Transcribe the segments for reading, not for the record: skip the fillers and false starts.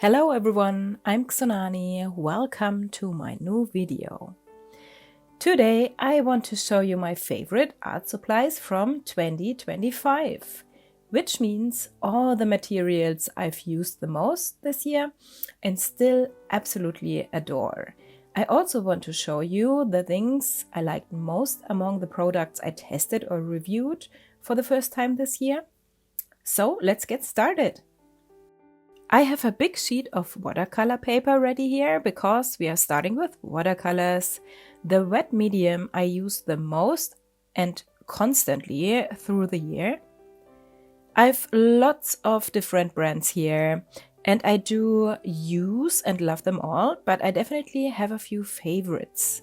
Hello everyone, I'm Xonani. Welcome to my new video. Today I want to show you my favorite art supplies from 2025, which means all the materials I've used the most this year and still absolutely adore. I also want to show you the things I liked most among the products I tested or reviewed for the first time this year. So let's get started. I have a big sheet of watercolor paper ready here because we are starting with watercolors, the wet medium I use the most and constantly through the year. I've lots of different brands here and I do use and love them all, but I definitely have a few favorites.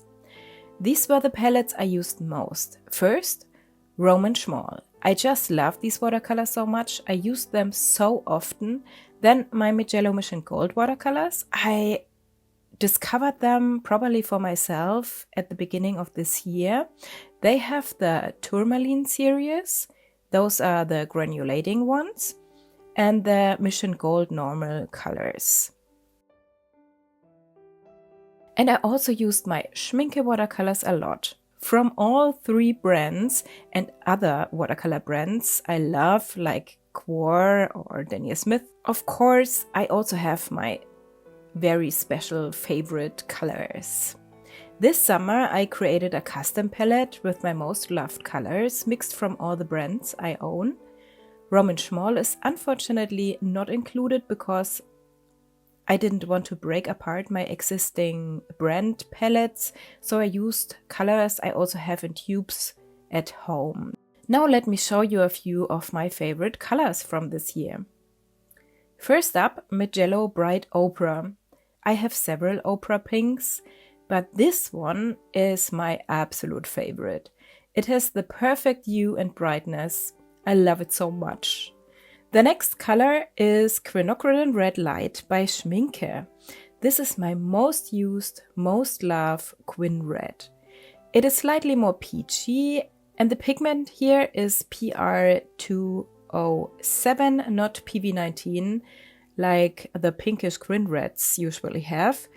These were the palettes I used most. First, Roman Schmall. I just love these watercolors so much. I use them so often. Then my Mijello Mission Gold watercolors. I discovered them probably for myself at the beginning of this year. They have the Tourmaline series. Those are the granulating ones. And the Mission Gold normal colors. And I also used my Schminke watercolors a lot. From all three brands and other watercolor brands I love, like Aqua or Daniel Smith. Of course, I also have my very special favorite colors. This summer I created a custom palette with my most loved colors mixed from all the brands I own. Roman Schmall is unfortunately not included because I didn't want to break apart my existing brand palettes, so I used colors I also have in tubes at home. Now let me show you a few of my favorite colors from this year. First up, Mijello Bright Opera. I have several opera pinks, but this one is my absolute favorite. It has the perfect hue and brightness. I love it so much. The next color is Quinacridone Red Light by Schminke. This is my most used, most loved Quin Red. It is slightly more peachy and the pigment here is PR207, not PV19, like the pinkish Quin Reds usually have.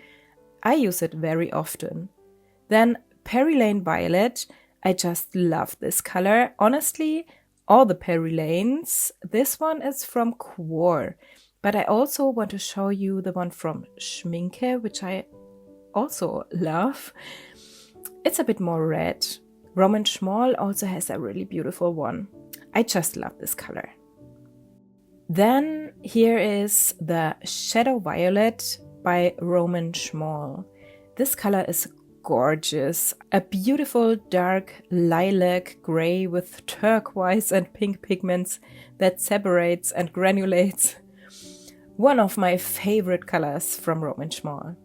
I use it very often. Then Perilane Violet. I just love this color. Honestly, all the Perilanes. This one is from Quor, but I also want to show you the one from Schminke, which I also love. It's a bit more red. Roman Schmall also has a really beautiful one. I just love this color. Then here is the Shadow Violet by Roman Schmall. This color is gorgeous. A beautiful dark lilac gray with turquoise and pink pigments that separates and granulates. One of my favorite colors from Roman Schmall.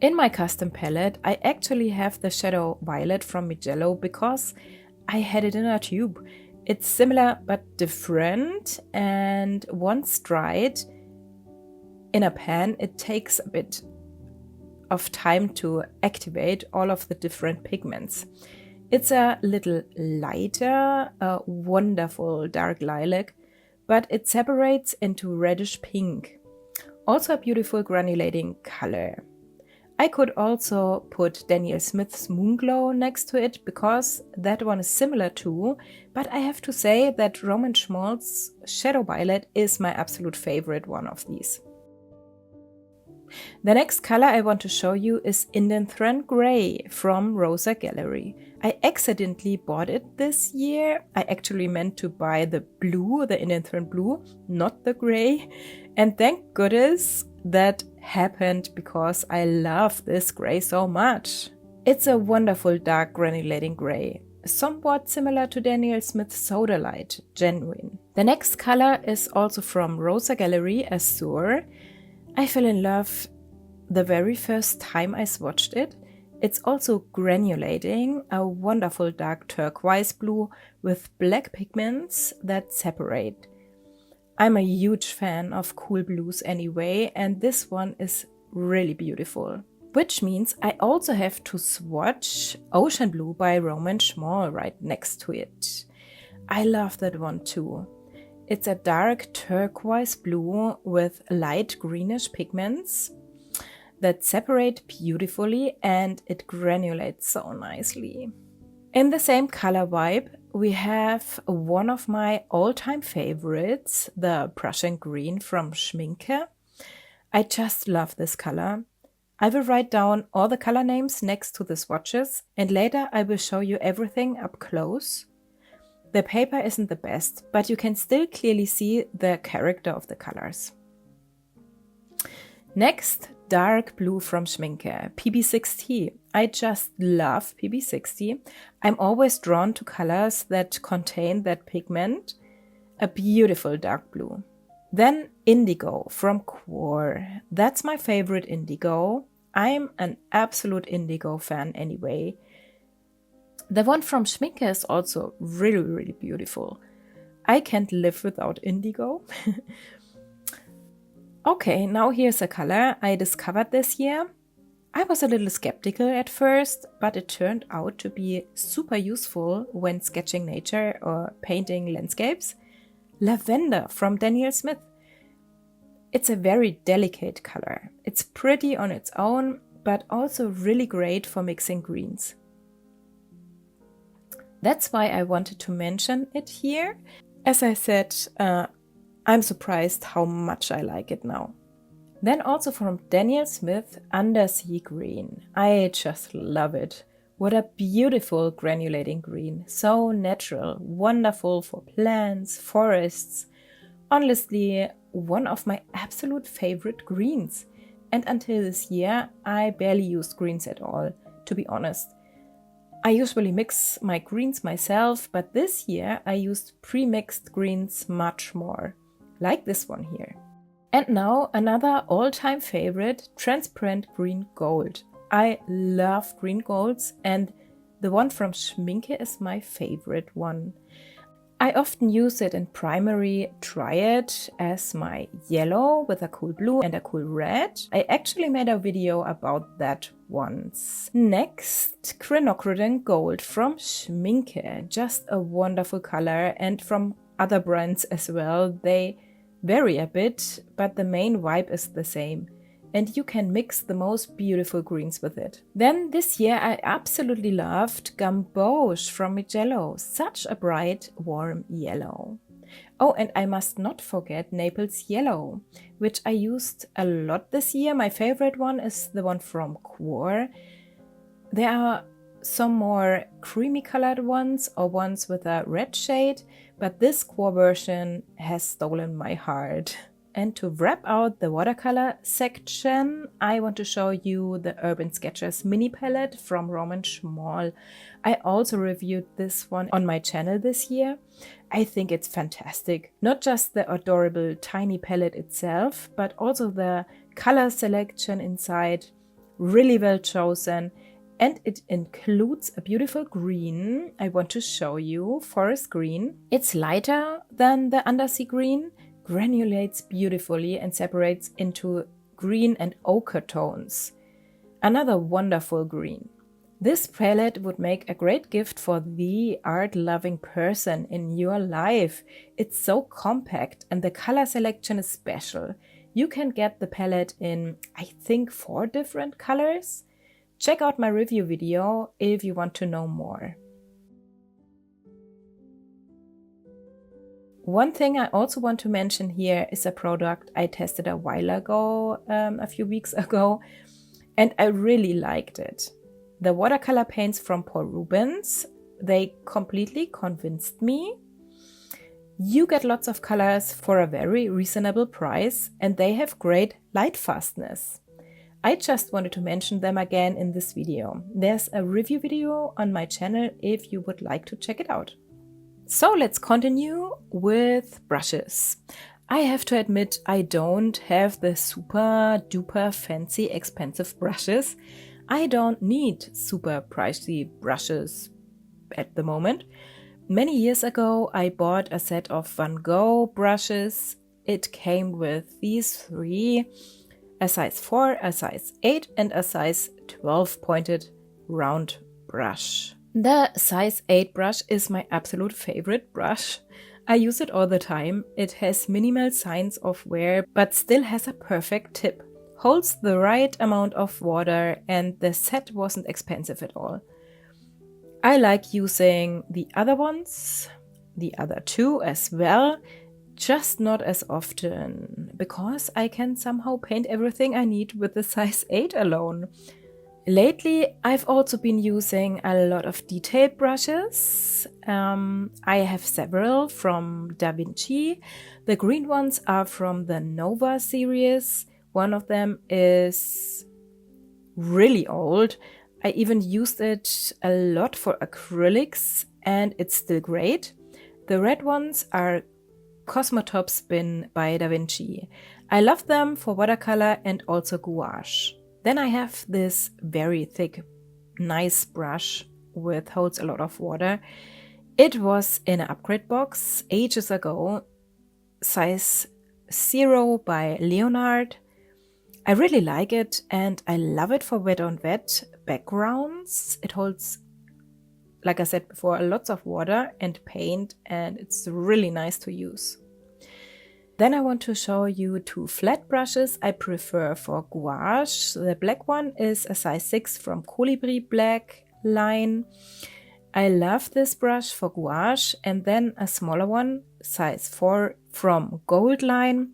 In my custom palette, I actually have the Shadow Violet from Mijello because I had it in a tube. It's similar but different, and once dried in a pan, it takes a bit of time to activate all of the different pigments. It's a little lighter, a wonderful dark lilac, but it separates into reddish pink. Also a beautiful granulating color. I could also put Daniel Smith's Moonglow next to it because that one is similar too, but I have to say that Roman Schmall's Shadow Violet is my absolute favorite one of these. The next color I want to show you is Indanthrone Grey from Rosa Gallery. I accidentally bought it this year. I actually meant to buy the blue, the Indanthrone Blue, not the gray. And thank goodness that happened because I love this gray so much. It's a wonderful dark granulating gray, somewhat similar to Daniel Smith's Soda Light, Genuine. The next color is also from Rosa Gallery, Azure. I fell in love the very first time I swatched it. It's also granulating, a wonderful dark turquoise blue with black pigments that separate. I'm a huge fan of cool blues anyway, and this one is really beautiful. Which means I also have to swatch Ocean Blue by Roman Schmall right next to it. I love that one too. It's a dark turquoise blue with light greenish pigments that separate beautifully, and it granulates so nicely. In the same color vibe, we have one of my all-time favorites, the Prussian green from Schminke. I just love this color. I will write down all the color names next to the swatches, and later I will show you everything up close. The paper isn't the best, but you can still clearly see the character of the colors. Next, dark blue from Schminke, PB60. I just love PB60. I'm always drawn to colors that contain that pigment. A beautiful dark blue. Then indigo from Aqua. That's my favorite indigo. I'm an absolute indigo fan anyway. The one from Schminke is also really, really beautiful. I can't live without indigo. Okay, now here's a color I discovered this year. I was a little skeptical at first, but it turned out to be super useful when sketching nature or painting landscapes. Lavender from Daniel Smith. It's a very delicate color. It's pretty on its own, but also really great for mixing greens. That's why I wanted to mention it here. As I said, I'm surprised how much I like it now. Then also from Daniel Smith, Undersea Green. I just love it. What a beautiful granulating green. So natural, wonderful for plants, forests. Honestly, one of my absolute favorite greens. And until this year, I barely used greens at all, to be honest. I usually mix my greens myself, but this year I used pre-mixed greens much more. Like this one here. And now another all-time favorite, transparent green gold. I love green golds, and the one from Schminke is my favorite one. I often use it in primary, try it as my yellow with a cool blue and a cool red. I actually made a video about that once. Next, Quinacridone Gold from Schminke. Just a wonderful color, and from other brands as well. They vary a bit, but the main vibe is the same. And you can mix the most beautiful greens with it. Then this year I absolutely loved Gamboge from Mijello. Such a bright, warm yellow. Oh, and I must not forget Naples Yellow, which I used a lot this year. My favorite one is the one from Aqua. There are some more creamy colored ones or ones with a red shade, but this Aqua version has stolen my heart. And to wrap out the watercolor section, I want to show you the Urban Sketchers mini palette from Roman Schmall. I also reviewed this one on my channel this year. I think it's fantastic. Not just the adorable tiny palette itself, but also the color selection inside. Really well chosen. And it includes a beautiful green I want to show you, forest green. It's lighter than the Undersea Green, granulates beautifully and separates into green and ochre tones. Another wonderful green. This palette would make a great gift for the art-loving person in your life. It's so compact and the color selection is special. You can get the palette in, I think, 4 different colors. Check out my review video if you want to know more. One thing I also want to mention here is a product I tested a while ago, a few weeks ago, and I really liked it. The watercolor paints from Paul Rubens, they completely convinced me. You get lots of colors for a very reasonable price, and they have great light fastness. I just wanted to mention them again in this video. There's a review video on my channel if you would like to check it out. So let's continue with brushes. I have to admit I don't have the super duper fancy expensive brushes. I don't need super pricey brushes at the moment. Many years ago I bought a set of Van Gogh brushes. It came with these 3. A size 4, a size 8 and a size 12 pointed round brush. The size 8 brush is my absolute favorite brush. I use it all the time. It has minimal signs of wear, but still has a perfect tip. Holds the right amount of water, and the set wasn't expensive at all. I like using the other ones, the other two as well, just not as often, because I can somehow paint everything I need with the size 8 alone. Lately, I've also been using a lot of detailed brushes. I have several from Da Vinci. The green ones are from the Nova series. One of them is really old. I even used it a lot for acrylics and it's still great. The red ones are Cosmotop Spin by Da Vinci. I love them for watercolor and also gouache. Then I have this very thick, nice brush which holds a lot of water. It was in an upgrade box ages ago, size 0 by Leonard. I really like it and I love it for wet on wet backgrounds. It holds, like I said before, lots of water and paint, and it's really nice to use. Then I want to show you two flat brushes I prefer for gouache. The black one is a size 6 from Colibri Black line. I love this brush for gouache, and then a smaller one, size 4 from Gold line.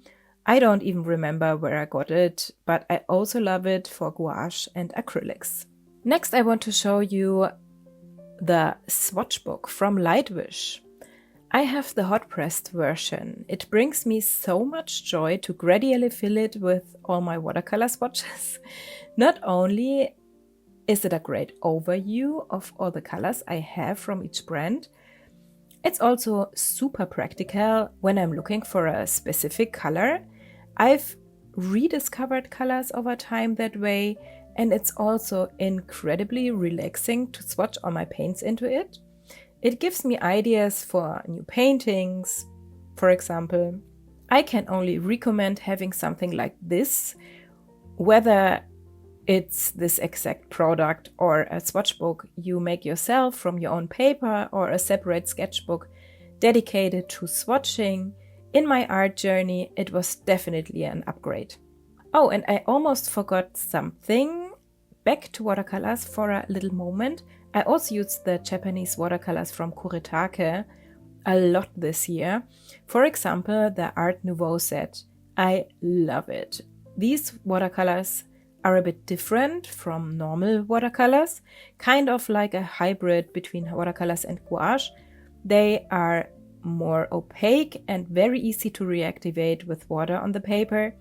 I don't even remember where I got it, but I also love it for gouache and acrylics. Next I want to show you the Swatchbook from Lightwish. I have the hot pressed version. It brings me so much joy to gradually fill it with all my watercolor swatches. Not only is it a great overview of all the colors I have from each brand, it's also super practical when I'm looking for a specific color. I've rediscovered colors over time that way, and it's also incredibly relaxing to swatch all my paints into it. It gives me ideas for new paintings, for example. I can only recommend having something like this, whether it's this exact product or a swatchbook you make yourself from your own paper or a separate sketchbook dedicated to swatching. In my art journey, it was definitely an upgrade. Oh, and I almost forgot something. Back to watercolors for a little moment. I also used the Japanese watercolors from Kuretake a lot this year. For example, the Art Nouveau set. I love it. These watercolors are a bit different from normal watercolors, kind of like a hybrid between watercolors and gouache. They are more opaque and very easy to reactivate with water on the paper.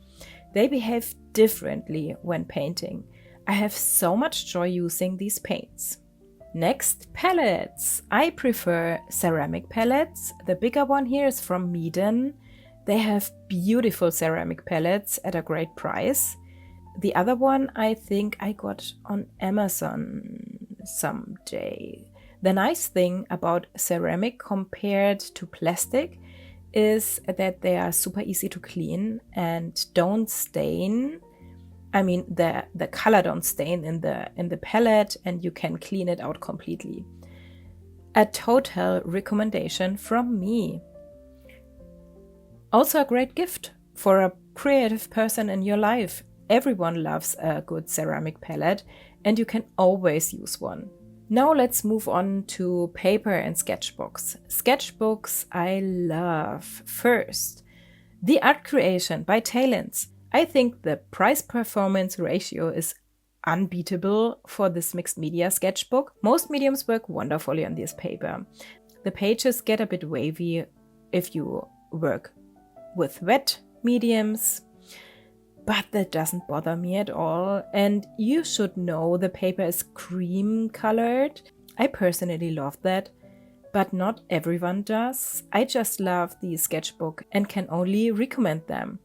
They behave differently when painting. I have so much joy using these paints. Next, palettes. I prefer ceramic palettes. The bigger one here is from Meeden. They have beautiful ceramic palettes at a great price. The other one I think I got on Amazon someday. The nice thing about ceramic compared to plastic is that they are super easy to clean and don't stain. I mean, the color don't stain in the palette, and you can clean it out completely. A total recommendation from me. Also a great gift for a creative person in your life. Everyone loves a good ceramic palette, and you can always use one. Now let's move on to paper and sketchbooks. Sketchbooks I love. First, The Art Creation by Talents. I think the price-performance ratio is unbeatable for this mixed media sketchbook. Most mediums work wonderfully on this paper. The pages get a bit wavy if you work with wet mediums, but that doesn't bother me at all. And you should know the paper is cream colored. I personally love that, but not everyone does. I just love the sketchbook and can only recommend them.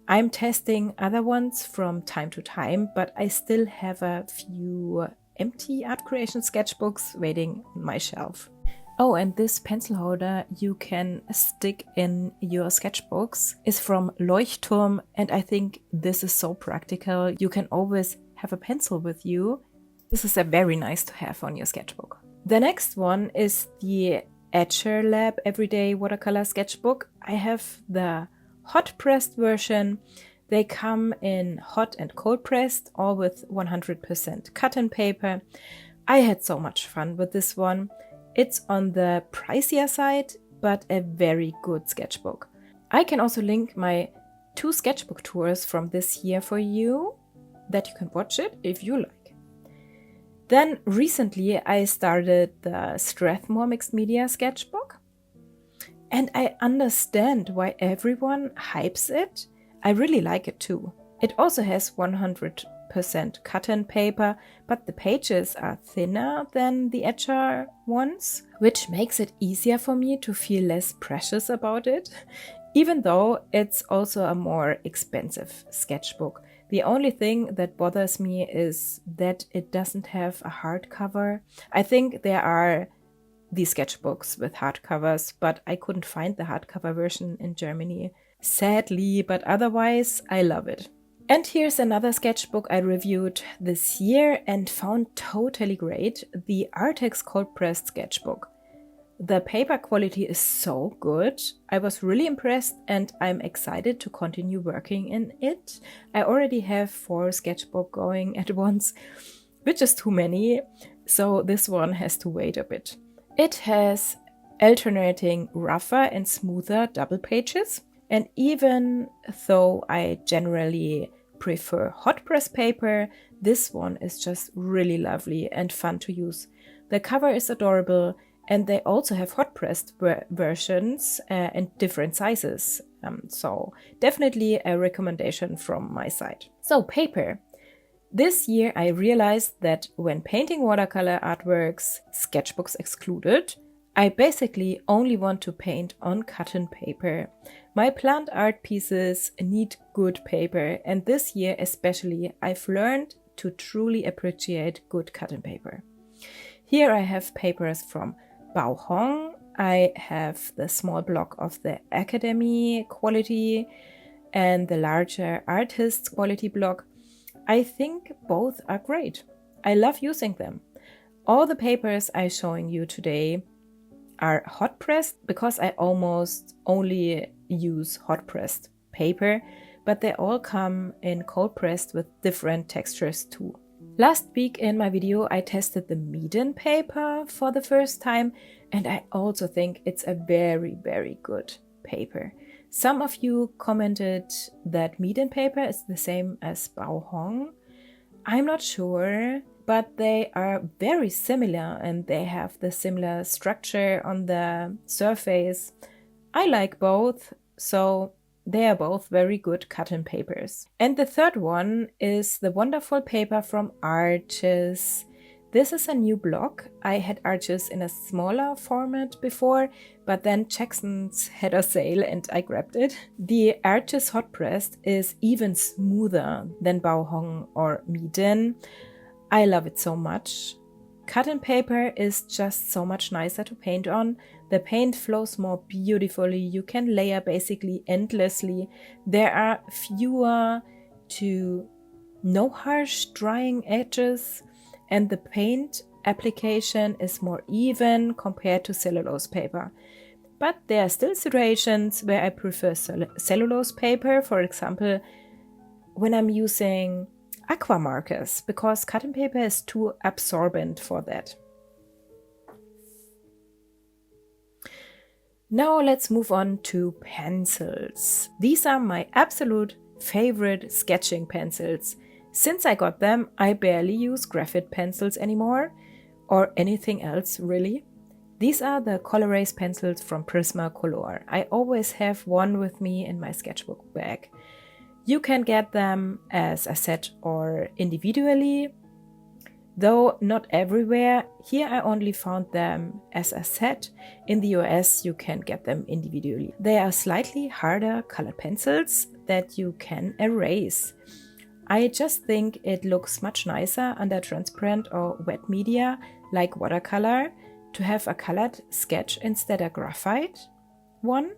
I'm testing other ones from time to time, but I still have a few empty art creation sketchbooks waiting on my shelf. Oh, and this pencil holder you can stick in your sketchbooks is from Leuchtturm, and I think this is so practical. You can always have a pencil with you. This is a very nice to have on your sketchbook. The next one is the Etcher Lab Everyday Watercolor Sketchbook. I have the hot pressed version. They come in hot and cold pressed, all with 100% cotton paper. I had so much fun with this one. It's on the pricier side, but a very good sketchbook. I can also link my 2 sketchbook tours from this year for you, that you can watch it if you like. Then recently I started the Strathmore Mixed Media Sketchbook, and I understand why everyone hypes it. I really like it too. It also has 100% cotton paper, but the pages are thinner than the Etcher ones, which makes it easier for me to feel less precious about it, even though it's also a more expensive sketchbook. The only thing that bothers me is that it doesn't have a hardcover. I think there are these sketchbooks with hardcovers, but I couldn't find the hardcover version in Germany, sadly, but otherwise I love it. And here's another sketchbook I reviewed this year and found totally great, the Arrtx cold pressed sketchbook. The paper quality is so good. I was really impressed and I'm excited to continue working in it. I already have 4 sketchbooks going at once, which is too many, so this one has to wait a bit. It has alternating rougher and smoother double pages, and even though I generally prefer hot press paper, this one is just really lovely and fun to use. The cover is adorable, and they also have hot pressed versions in different sizes. So definitely a recommendation from my side. So paper. This year I realized that when painting watercolor artworks, sketchbooks excluded, I basically only want to paint on cotton paper. My plant art pieces need good paper, and this year especially I've learned to truly appreciate good cotton paper. Here I have papers from Bauhong. I have the small block of the Academy quality and the larger Artists quality block. I think both are great. I love using them. All the papers I'm showing you today are hot pressed because I almost only use hot pressed paper, but they all come in cold pressed with different textures too. Last week in my video I tested the Meeden paper for the first time, and I also think it's a very, very good paper. Some of you commented that Meeden paper is the same as Bauhong. I'm not sure, but they are very similar and they have the similar structure on the surface. I like both, so they are both very good cotton papers. And the third one is the wonderful paper from Arrtx. This is a new block. I had Arrtx in a smaller format before, but then Jackson's had a sale and I grabbed it. The Arrtx hot pressed is even smoother than Bauhong or Meeden. I love it so much. Cotton paper is just so much nicer to paint on. The paint flows more beautifully. You can layer basically endlessly. There are fewer to no harsh drying edges, and the paint application is more even compared to cellulose paper. But there are still situations where I prefer cellulose paper, for example, when I'm using Aqua markers, because cotton paper is too absorbent for that. Now let's move on to pencils. These are my absolute favorite sketching pencils. Since I got them, I barely use graphite pencils anymore, or anything else really. These are the Col Erase pencils from Prismacolor. I always have one with me in my sketchbook bag. You can get them as a set or individually, though not everywhere. Here I only found them as a set. In the US you can get them individually. They are slightly harder colored pencils that you can erase. I just think it looks much nicer under transparent or wet media like watercolor to have a colored sketch instead of graphite one.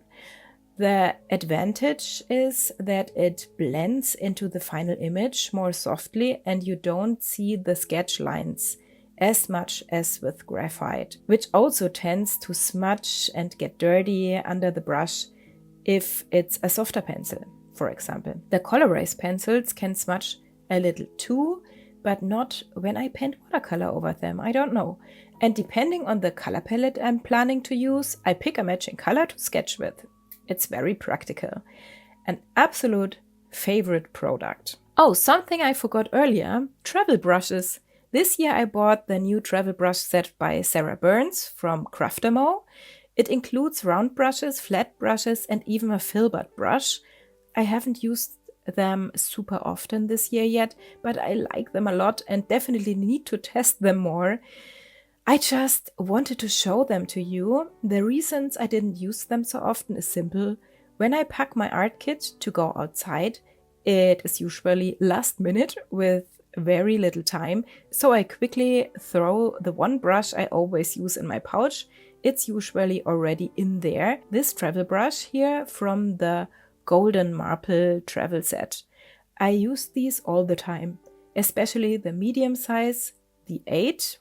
The advantage is that it blends into the final image more softly and you don't see the sketch lines as much as with graphite, which also tends to smudge and get dirty under the brush if it's a softer pencil, for example. The Col Erase pencils can smudge a little too, but not when I paint watercolor over them, I don't know. And depending on the color palette I'm planning to use, I pick a matching color to sketch with. It's very practical. An absolute favorite product. Oh, something I forgot earlier, travel brushes. This year I bought the new travel brush set by Sarah Burns from Craftamo. It includes round brushes, flat brushes, and even a filbert brush. I haven't used them super often this year yet, but I like them a lot and definitely need to test them more. I just wanted to show them to you. The reasons I didn't use them so often is simple. When I pack my art kit to go outside, it is usually last minute with very little time, so I quickly throw the one brush I always use in my pouch. It's usually already in there. This travel brush here from the Golden Marble travel set. I use these all the time, especially the medium size, the 8,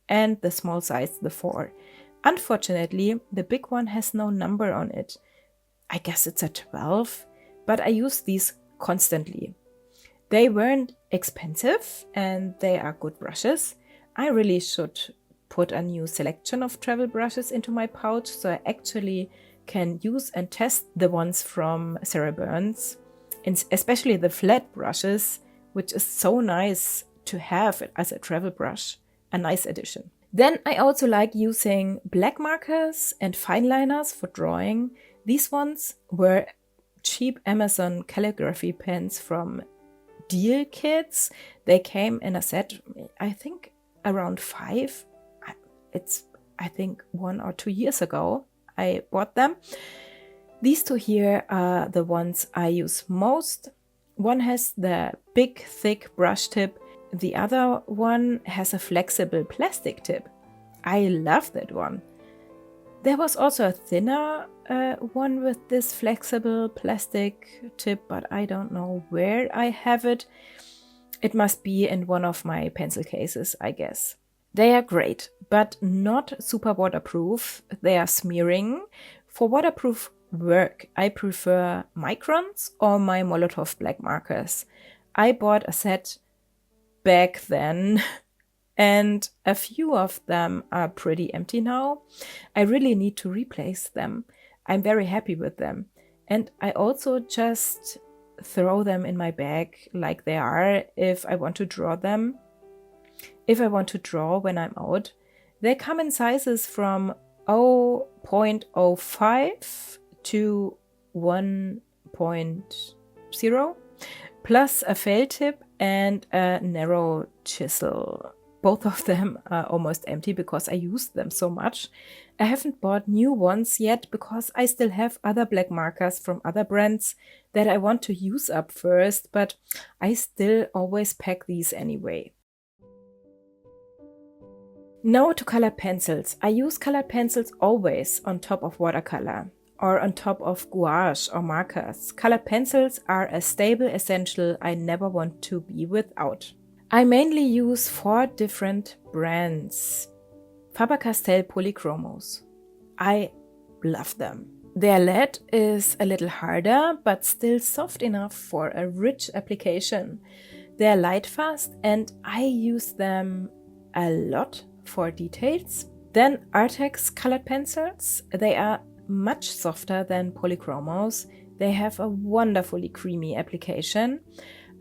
and the small size, the 4. Unfortunately, the big one has no number on it. I guess it's a 12, but I use these constantly. They weren't expensive and they are good brushes. I really should put a new selection of travel brushes into my pouch so I actually can use and test the ones from Sarah Burns, and especially the flat brushes, which is so nice to have it as a travel brush, a nice addition. Then I also like using black markers and fine liners for drawing. These ones were cheap Amazon calligraphy pens from Deal Kits. They came in a set, I think around 5. It's, I think, 1 or 2 years ago I bought them. These two here are the ones I use most. One has the big, thick brush tip. The other one has a flexible plastic tip. I love that one. There was also a thinner one with this flexible plastic tip, but I don't know where I have it. It must be in one of my pencil cases, I guess. They are great, but not super waterproof. They are smearing. For waterproof work, I prefer microns or my Molotov black markers. I bought a set back then and a few of them are pretty empty now. I really need to replace them. I'm very happy with them. And I also just throw them in my bag like they are if I want to draw them. If I want to draw when I'm out. They come in sizes from 0.05 to 1.0, plus a fail tip and a narrow chisel. Both of them are almost empty because I used them so much. I haven't bought new ones yet because I still have other black markers from other brands that I want to use up first, but I still always pack these anyway. Now to colored pencils. I use colored pencils always on top of watercolor or on top of gouache or markers. Colored pencils are a stable essential I never want to be without. I mainly use 4 different brands. Faber-Castell Polychromos. I love them. Their lead is a little harder but still soft enough for a rich application. They're light fast and I use them a lot for details. Then Arrtx colored pencils. They are much softer than Polychromos. They have a wonderfully creamy application.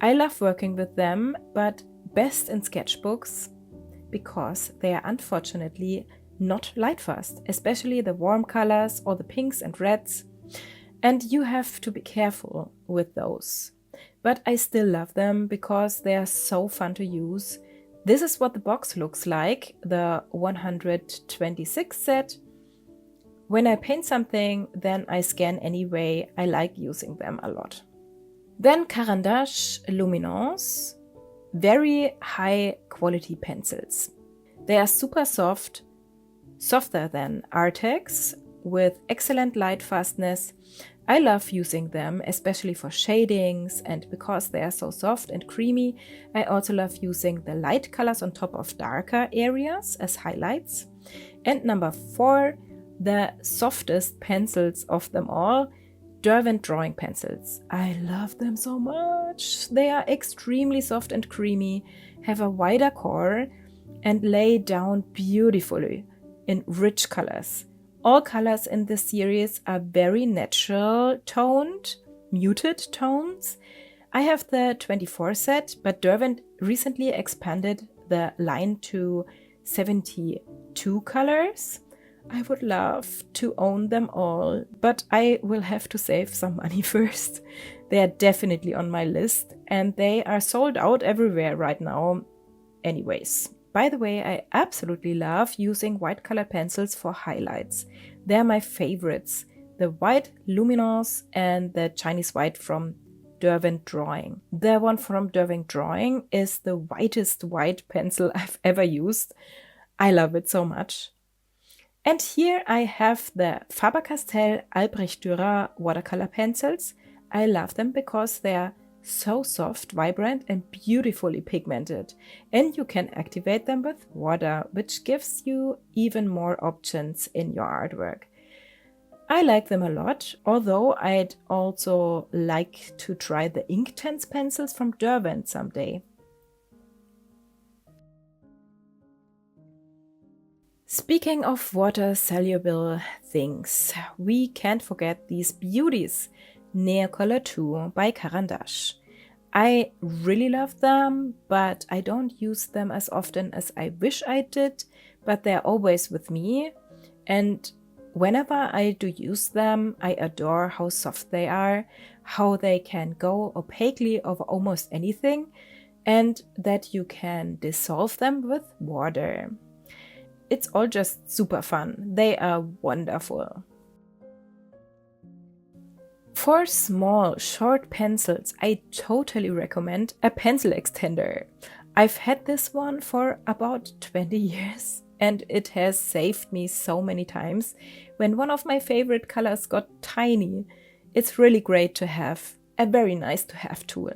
I love working with them, but best in sketchbooks because they are unfortunately not light fast, especially the warm colors or the pinks and reds. And you have to be careful with those. But I still love them because they are so fun to use. This is what the box looks like, the 126 set. When I paint something, then I scan anyway. I like using them a lot. Then Caran d'Ache Luminance, very high quality pencils. They are super soft, softer than Arrtx, with excellent light fastness. I love using them, especially for shadings, and because they are so soft and creamy, I also love using the light colors on top of darker areas as highlights. And number 4, the softest pencils of them all, Derwent drawing pencils. I love them so much. They are extremely soft and creamy, have a wider core, and lay down beautifully in rich colors. All colors in this series are very natural toned, muted tones. I have the 24 set, but Derwent recently expanded the line to 72 colors. I would love to own them all, but I will have to save some money first. They are definitely on my list, and they are sold out everywhere right now anyways. By the way, I absolutely love using white color pencils for highlights. They're my favorites. The white luminance and the Chinese white from Derwent Drawing. The one from Derwent Drawing is the whitest white pencil I've ever used. I love it so much. And here I have the Faber-Castell Albrecht Dürer watercolor pencils. I love them because they are so soft, vibrant, and beautifully pigmented, and you can activate them with water, which gives you even more options in your artwork. I like them a lot, although I'd also like to try the Inktense pencils from Derwent someday. Speaking of water-soluble things, we can't forget these beauties. Neocolor 2 by Caran d'Ache. I really love them, but I don't use them as often as I wish I did, but they're always with me. And whenever I do use them, I adore how soft they are, how they can go opaquely over almost anything, and that you can dissolve them with water. It's all just super fun. They are wonderful. For small, short pencils, I totally recommend a pencil extender. I've had this one for about 20 years and it has saved me so many times when one of my favorite colors got tiny. It's really great to have, a very nice to have tool.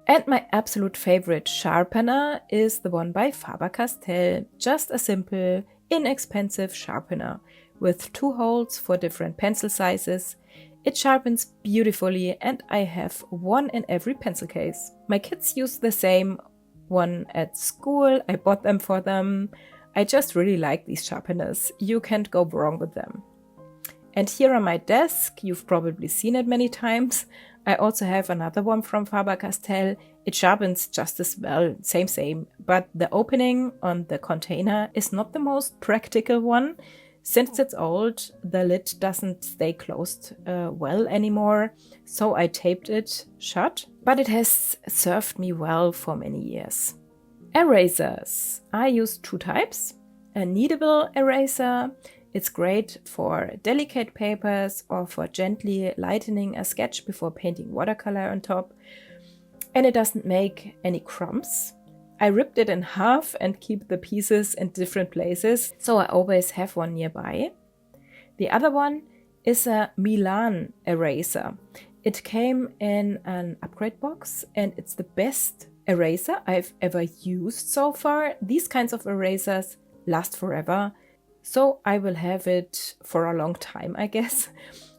And my absolute favorite sharpener is the one by Faber-Castell. Just a simple, inexpensive sharpener with 2 holes for different pencil sizes. It sharpens beautifully and I have one in every pencil case. My kids use the same one at school. I bought them for them. I just really like these sharpeners. You can't go wrong with them. And here on my desk, you've probably seen it many times. I also have another one from Faber-Castell. It sharpens just as well, same, but the opening on the container is not the most practical one. Since it's old, the lid doesn't stay closed well anymore, so I taped it shut, but it has served me well for many years. Erasers. I use 2 types. A kneadable eraser. It's great for delicate papers or for gently lightening a sketch before painting watercolor on top. And it doesn't make any crumbs. I ripped it in half and keep the pieces in different places, so I always have one nearby. The other one is a Milan eraser. It came in an upgrade box and it's the best eraser I've ever used so far. These kinds of erasers last forever. So I will have it for a long time, I guess.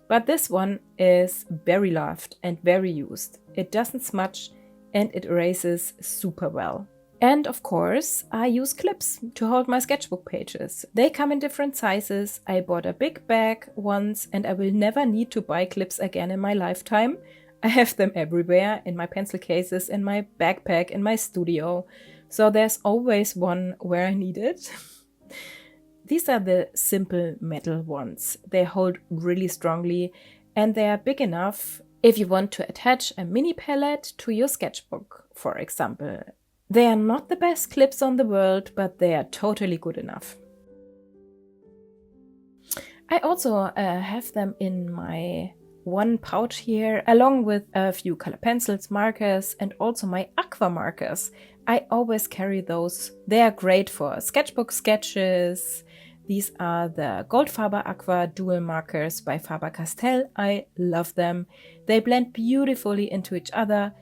But this one is very loved and very used. It doesn't smudge and it erases super well. And of course, I use clips to hold my sketchbook pages. They come in different sizes. I bought a big bag once and I will never need to buy clips again in my lifetime. I have them everywhere, in my pencil cases, in my backpack, in my studio. So there's always one where I need it. These are the simple metal ones. They hold really strongly and they are big enough if you want to attach a mini palette to your sketchbook, for example. They are not the best clips on the world, but they are totally good enough. I also have them in my one pouch here, along with a few color pencils, markers, and also my Aqua markers. I always carry those. They are great for sketchbook sketches. These are the Goldfaber Aqua dual markers by Faber-Castell. I love them. They blend beautifully into each other.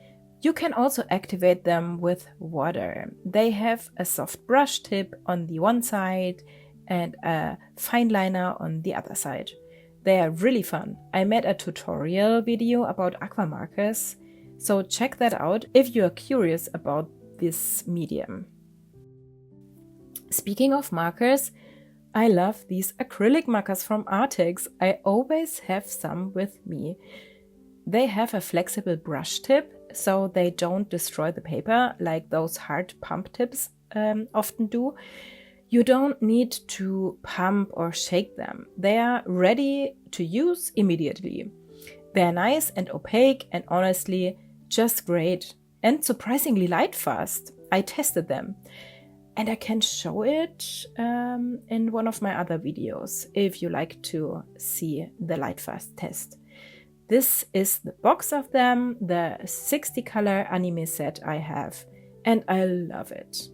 You can also activate them with water. They have a soft brush tip on the one side and a fine liner on the other side. They are really fun. I made a tutorial video about aqua markers, so check that out if you are curious about this medium. Speaking of markers, I love these acrylic markers from Arrtx. I always have some with me. They have a flexible brush tip, so they don't destroy the paper like those hard pump tips often do. You don't need to pump or shake them. They are ready to use immediately. They're nice and opaque and honestly just great and surprisingly light fast. I tested them and I can show it in one of my other videos if you like to see the light fast test. This is the box of them, the 60 color anime set I have, and I love it.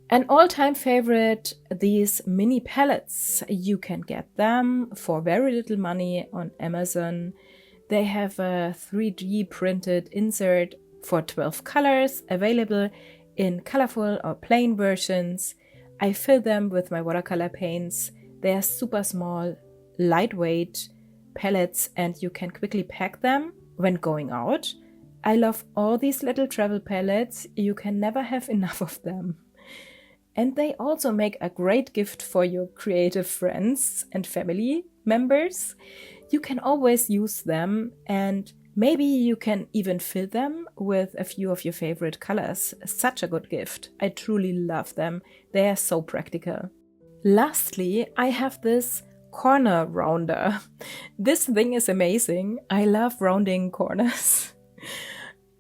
An all-time favorite, these mini palettes. You can get them for very little money on Amazon. They have a 3D printed insert for 12 colors, available in colorful or plain versions. I fill them with my watercolor paints. They are super small, lightweight palettes, and you can quickly pack them when going out. I love all these little travel palettes. You can never have enough of them. And they also make a great gift for your creative friends and family members. You can always use them, and maybe you can even fill them with a few of your favorite colors. Such a good gift. I truly love them. They are so practical. Lastly, I have this corner rounder. This thing is amazing. I love rounding corners.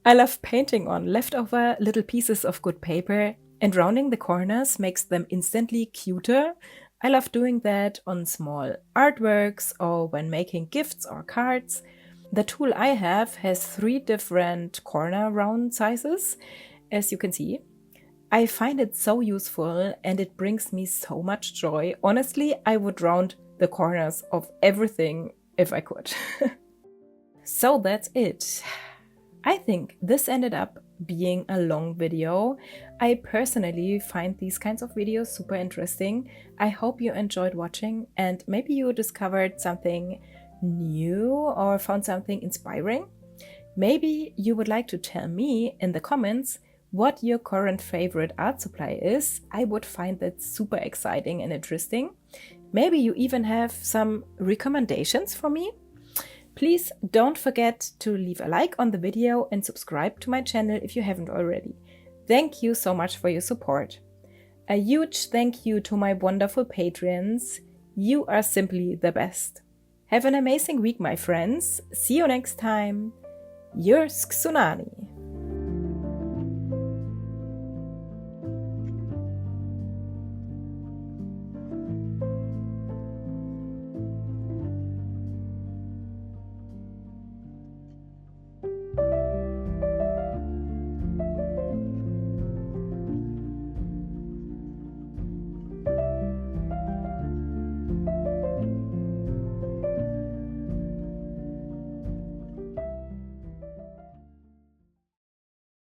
I love painting on leftover little pieces of good paper, and rounding the corners makes them instantly cuter. I love doing that on small artworks or when making gifts or cards. The tool I have has 3 different corner round sizes, as you can see. I find it so useful and it brings me so much joy. Honestly, I would round the corners of everything if I could. So that's it. I think this ended up being a long video. I personally find these kinds of videos super interesting. I hope you enjoyed watching and maybe you discovered something new or found something inspiring. Maybe you would like to tell me in the comments what your current favorite art supply is. I would find that super exciting and interesting. Maybe you even have some recommendations for me. Please don't forget to leave a like on the video and subscribe to my channel if you haven't already. Thank you so much for your support. A huge thank you to my wonderful patrons. You are simply the best. Have an amazing week, my friends. See you next time. Your Tsunami.